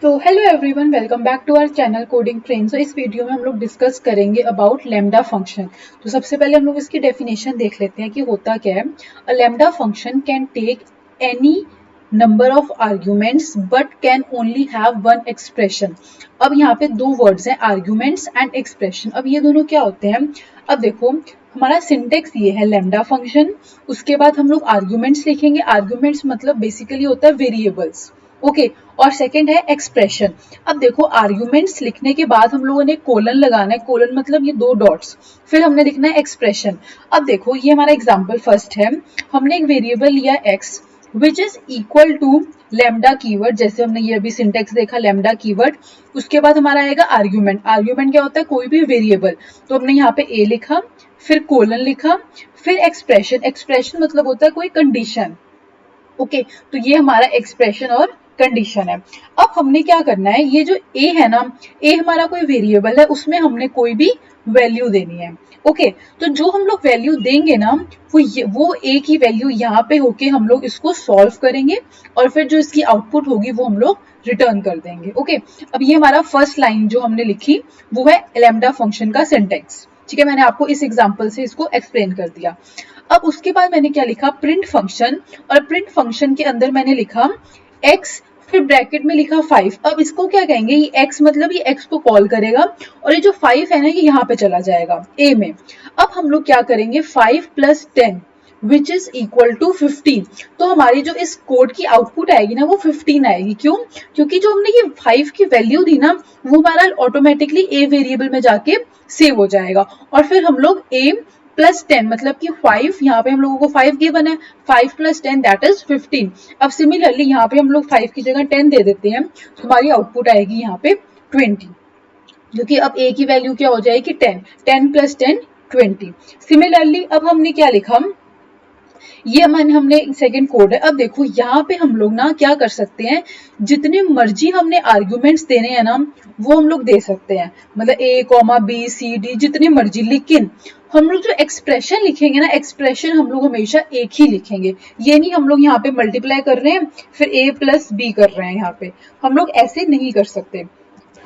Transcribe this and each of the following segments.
तो hello everyone, welcome back to our channel coding train. इस video में हम लोग डिस्कस करेंगे अबाउट लैम्डा फंक्शन। तो सबसे पहले हम लोग इसकी डेफिनेशन देख लेते हैं कि होता क्या है। A lambda function can take any number of arguments but can only have one expression. अब यहाँ पे दो वर्ड्स हैं, आर्ग्यूमेंट्स एंड एक्सप्रेशन। अब ये दोनों क्या होते हैं? अब देखो, हमारा सिंटेक्स ये है लैम्डा फंक्शन, उसके बाद हम लोग आर्ग्यूमेंट्स लिखेंगे। आर्ग्यूमेंट्स मतलब बेसिकली होता है वेरिएबल्स, ओके। और सेकंड है एक्सप्रेशन। अब देखो, आर्ग्यूमेंट्स लिखने के बाद हम लोगों ने कोलन लगाना है, कोलन मतलब ये दो डॉट्स, फिर हमने लिखना है एक्सप्रेशन। अब देखो, ये हमारा एग्जांपल फर्स्ट है। हमने एक वेरिएबल लिया x which is equal to lambda keyword, जैसे हमने ये अभी सिंटेक्स देखा लैम्डा कीवर्ड। उसके बाद हमारा आएगा आर्ग्यूमेंट। आर्ग्यूमेंट क्या होता है? कोई भी वेरिएबल। तो हमने यहाँ पे ए लिखा, फिर कोलन लिखा, फिर एक्सप्रेशन। एक्सप्रेशन मतलब होता है कोई कंडीशन, ओके। तो ये हमारा एक्सप्रेशन और कंडीशन है। अब हमने क्या करना है, ये जो ए है ना, ए हमारा कोई वेरिएबल है, उसमें हमने कोई भी वैल्यू देनी है, ओके। तो जो हम लोग वैल्यू देंगे ना, वो ए की वैल्यू यहाँ पे होके हम लोग इसको सॉल्व करेंगे और फिर जो इसकी आउटपुट होगी वो हम लोग रिटर्न कर देंगे, ओके। अब ये हमारा फर्स्ट लाइन जो हमने लिखी वो है लैम्डा फंक्शन का सिंटेक्स, ठीक है। मैंने आपको इस एग्जांपल से इसको एक्सप्लेन कर दिया। अब उसके बाद मैंने क्या लिखा, प्रिंट फंक्शन। और प्रिंट फंक्शन के अंदर मैंने लिखा x, फिर ब्रैकेट में लिखा 5। अब इसको क्या कहेंगे, ये x मतलब ये x को कॉल करेगा और ये जो 5 है ना, ये यहाँ पे चला जाएगा a में। अब हम लोग क्या करेंगे, 5 + 10 विच इज इक्वल टू 15। तो हमारी जो इस कोड की आउटपुट आएगी ना, वो 15 आएगी। क्यों? क्योंकि जो हमने ये 5 की वैल्यू दी ना, वो हमारा ऑटोमेटिकली a वेरिएबल में जाके सेव हो जाएगा। और फिर हम लोग a +10 मतलब कि 5, यहाँ पे हम लोगों को 5 गिवन है, 5 + 10 दैट इज 15। अब सिमिलरली यहाँ पे हम लोग 5 की जगह 10 दे देते हैं, तो हमारी आउटपुट आएगी यहाँ पे 20, क्योंकि अब a की वैल्यू क्या हो जाएगी 10, 10 + 10 20। सिमिलरली अब हमने क्या लिखा, ये हमने सेकंड कोड है। अब देखो, यहाँ पे हम लोग ना क्या कर सकते हैं, जितने मर्जी हमने आर्ग्यूमेंट्स देने हैं ना, वो हम लोग दे सकते हैं, मतलब a, b, c, d जितने मर्जी। लेकिन हम लोग जो एक्सप्रेशन लिखेंगे ना, एक्सप्रेशन हम लोग हमेशा एक ही लिखेंगे। ये नहीं हम लोग यहाँ पे मल्टीप्लाई कर रहे हैं फिर a + b कर रहे हैं, यहाँ पे हम लोग ऐसे नहीं कर सकते,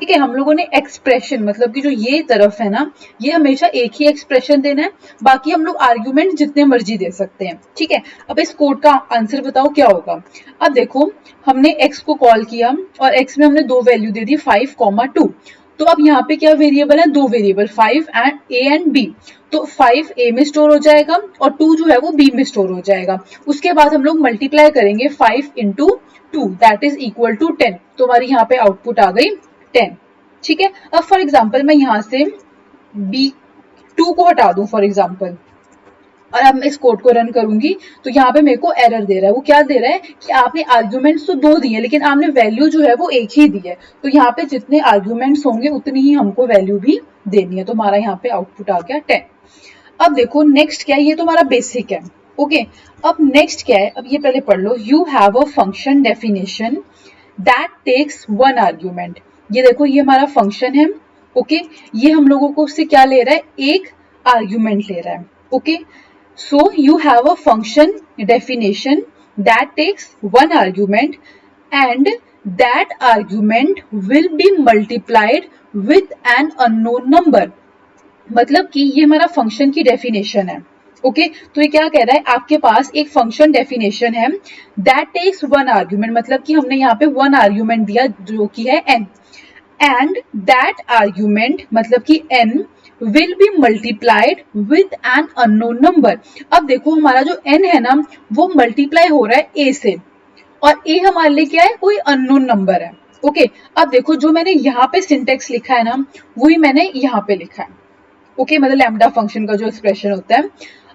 ठीक है। हम लोगों ने एक्सप्रेशन मतलब कि जो ये तरफ है ना, ये हमेशा एक ही एक्सप्रेशन देना है, बाकी हम लोग आर्ग्यूमेंट जितने मर्जी दे सकते हैं, ठीक है। अब इस कोड का आंसर बताओ क्या होगा। अब देखो, हमने x को कॉल किया और x में हमने दो वैल्यू दे दी 5, 2। तो अब यहाँ पे क्या वेरिएबल है, दो variable 5 and a and b। तो 5 a में स्टोर हो जाएगा और 2 जो है वो b में स्टोर हो जाएगा। उसके बाद हम लोग मल्टीप्लाई करेंगे 5 × 2 दैट इज इक्वल टू 10। तो हमारी यहाँ पे आउटपुट आ गई 10, ठीक है। अब फॉर एग्जाम्पल मैं यहाँ से B2 को हटा दूं फॉर एग्जाम्पल, और अब मैं इस कोड को रन करूंगी, तो यहाँ पे मेरे को एरर दे रहा है। वो क्या दे रहा है कि आपने आर्ग्यूमेंट्स तो दो दिए, लेकिन आपने वैल्यू जो है वो एक ही दी है। तो यहाँ पे जितने आर्ग्यूमेंट्स होंगे उतनी ही हमको वैल्यू भी देनी है। तो हमारा यहाँ पे आउटपुट आ गया 10। अब देखो नेक्स्ट क्या है, ये तो हमारा बेसिक है, ओके। अब नेक्स्ट क्या है, अब ये पहले पढ़ लो। You have a function definition that takes one argument. ये देखो, ये हमारा फंक्शन है, ओके। ये हम लोगों को उससे क्या ले रहा है, एक आर्ग्यूमेंट ले रहा है, okay. So you have a function definition that takes one argument and that argument will be multiplied with an unknown number। मतलब कि ये हमारा फंक्शन की डेफिनेशन है, ओके। तो ये क्या कह रहा है, आपके पास एक फंक्शन डेफिनेशन है दैट टेक्स वन आर्ग्यूमेंट, मतलब कि हमने यहाँ पे वन आर्ग्यूमेंट दिया जो कि है n, एंड दैट आर्ग्यूमेंट मतलब कि n will be multiplied with N unknown number. अब देखो, हमारा जो n है ना, वो मल्टीप्लाई हो रहा है a से, और a हमारे लिए क्या है, कोई अननोन नंबर है, ओके। अब देखो, जो मैंने यहाँ पे सिंटेक्स लिखा है ना, वही मैंने यहाँ पे लिखा है, ओके। मतलब लैम्डा फंक्शन का जो एक्सप्रेशन होता है।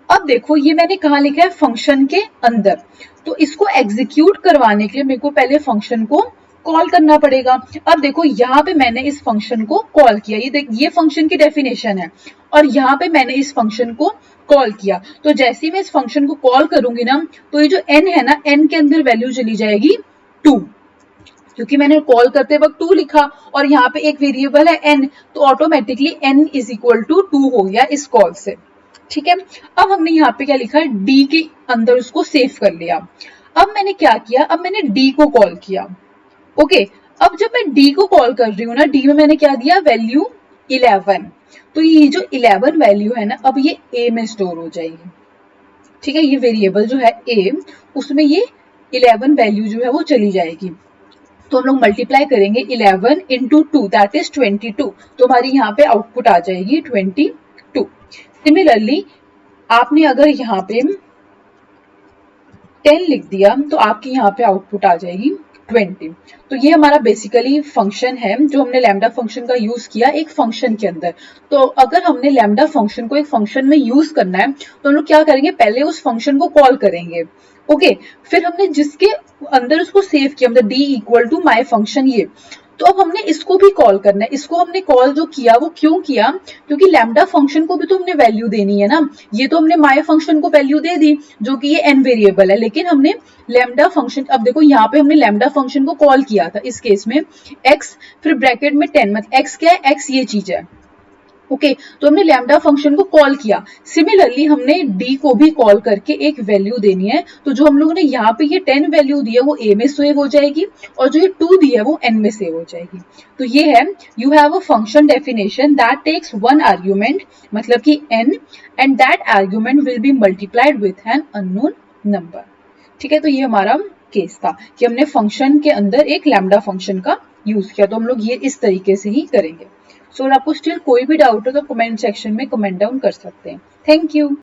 अब देखो, ये मैंने कहाँ लिखा है, फंक्शन के अंदर। तो इसको एग्जीक्यूट करवाने के लिए मेरे को पहले फंक्शन को कॉल करना पड़ेगा। अब देखो, यहाँ पे मैंने इस फंक्शन को कॉल किया, ये देख, ये फंक्शन की डेफिनेशन है, और यहाँ पे मैंने इस फंक्शन को कॉल किया। तो जैसे ही मैं इस फंक्शन को कॉल करूंगी ना, तो ये जो n है ना, n के अंदर वैल्यू चली जाएगी 2, क्योंकि मैंने कॉल करते वक्त 2 लिखा और यहाँ पे एक वेरिएबल है n, तो automatically n is equal to 2 हो गया इस कॉल से, ठीक है। अब हमने यहाँ पे क्या लिखा है, d के अंदर उसको सेव कर लिया। अब मैंने क्या किया, अब मैंने d को कॉल किया, ओके। अब जब मैं डी को कॉल कर रही हूँ ना, डी में मैंने क्या दिया, वैल्यू 11, तो ये जो 11 वैल्यू है ना, अब ये ए में स्टोर हो जाएगी। ठीक है, ये वेरिएबल जो है ए, उसमें ये 11 वैल्यू जो है वो चली जाएगी। तो हम लोग मल्टीप्लाई करेंगे 11 इंटू 2, दैट इज 22, तो हमारी यहाँ पे आउटपुट आ जाएगी 22। सिमिलरली आपने अगर यहाँ पे 10 लिख दिया तो आपकी यहाँ पे आउटपुट आ जाएगी 20। तो ये हमारा बेसिकली फंक्शन है जो हमने लैम्डा फंक्शन का यूज किया एक फंक्शन के अंदर। तो अगर हमने लैम्डा फंक्शन को एक फंक्शन में यूज करना है तो हम लोग क्या करेंगे, पहले उस फंक्शन को कॉल करेंगे। ओके, फिर हमने जिसके अंदर उसको सेव किया, मतलब D equal to my function, ये तो अब हमने इसको भी कॉल करना है। इसको हमने कॉल जो किया वो क्यों किया, क्योंकि लैम्डा फंक्शन को भी तो हमने वैल्यू देनी है ना। ये तो हमने माई फंक्शन को वैल्यू दे दी जो कि ये एन वेरिएबल है, लेकिन हमने लैम्डा फंक्शन, अब देखो यहाँ पे हमने लैम्डा फंक्शन को कॉल किया था इस केस में एक्स, फिर ब्रैकेट में 10, मतलब एक्स क्या है, एक्स ये चीज है। ओके, तो हमने लैम्डा फंक्शन को कॉल किया। सिमिलरली हमने डी को भी कॉल करके एक वैल्यू देनी है, तो जो हम लोगों ने यहाँ पे ये 10 वैल्यू दी है वो ए में सेव हो जाएगी, और जो ये 2 दी है वो एन में सेव हो जाएगी। तो ये है, you have a function definition that takes one argument, मतलब कि N, and that argument will be multiplied with an unknown number. ठीक है, तो ये हमारा केस था कि हमने फंक्शन के अंदर एक लैम्डा फंक्शन का यूज किया। तो हम लोग ये इस तरीके से ही करेंगे। सो अगर आपको स्टिल कोई भी डाउट हो तो कमेंट सेक्शन में कमेंट डाउन कर सकते हैं। Thank you.